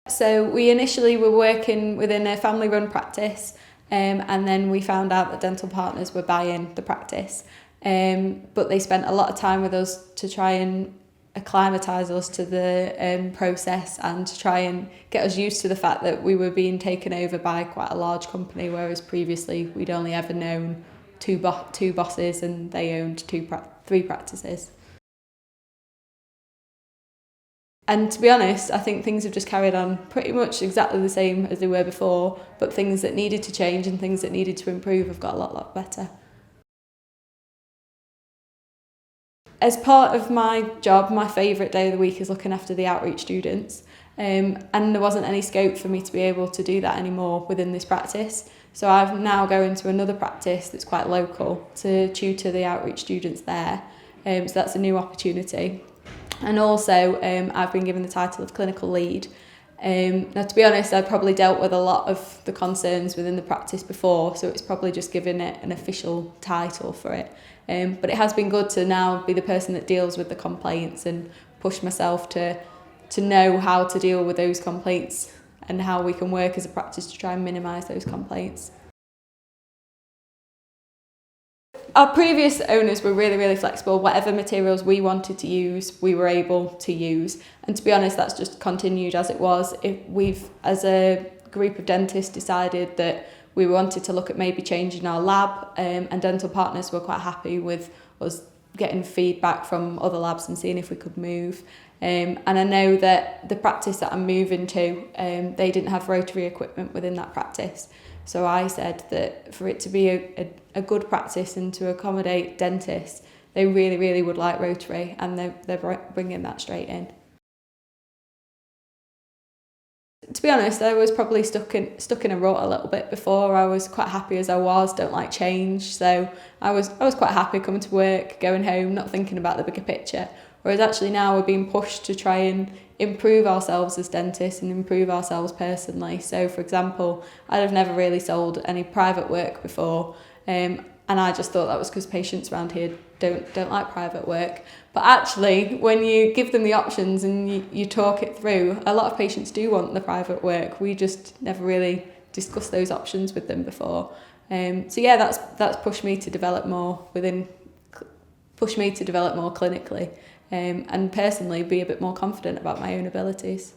So we initially were working within a family-run practice, and then we found out that dental partners were buying the practice. But they spent a lot of time with us to try and acclimatise us to the process and to try and get us used to the fact that we were being taken over by quite a large company, whereas previously we'd only ever known two bosses and they owned three practices. And to be honest, I think things have just carried on pretty much exactly the same as they were before, but things that needed to change and things that needed to improve have got a lot better. As part of my job, my favourite day of the week is looking after the outreach students, and there wasn't any scope for me to be able to do that anymore within this practice. So I've now going to another practice that's quite local to tutor the outreach students there, so that's a new opportunity. And also I've been given the title of clinical lead. Now, to be honest, I've probably dealt with a lot of the concerns within the practice before, so it's probably just given it an official title for it. But it has been good to now be the person that deals with the complaints and push myself to know how to deal with those complaints and how we can work as a practice to try and minimise those complaints. Our previous owners were really flexible. Whatever materials we wanted to use, we were able to use. And to be honest, that's just continued as it was. We've, as a group of dentists, decided that we wanted to look at maybe changing our lab, and dental partners were quite happy with us getting feedback from other labs and seeing if we could move. And I know that the practice that I'm moving to, they didn't have rotary equipment within that practice. So I said that for it to be a good practice and to accommodate dentists, they really would like rotary, and they're bringing that straight in. To be honest, I was probably stuck in a rut a little bit before. I was quite happy as I was, don't like change. So I was quite happy coming to work, going home, not thinking about the bigger picture. Whereas actually now we're being pushed to try and improve ourselves as dentists and improve ourselves personally. So for example, I'd have never really sold any private work before, and I just thought that was because patients around here don't like private work. But actually, when you give them the options and you talk it through, a lot of patients do want the private work. We just never really discussed those options with them before. So yeah, that's pushed me to develop more clinically, and personally be a bit more confident about my own abilities.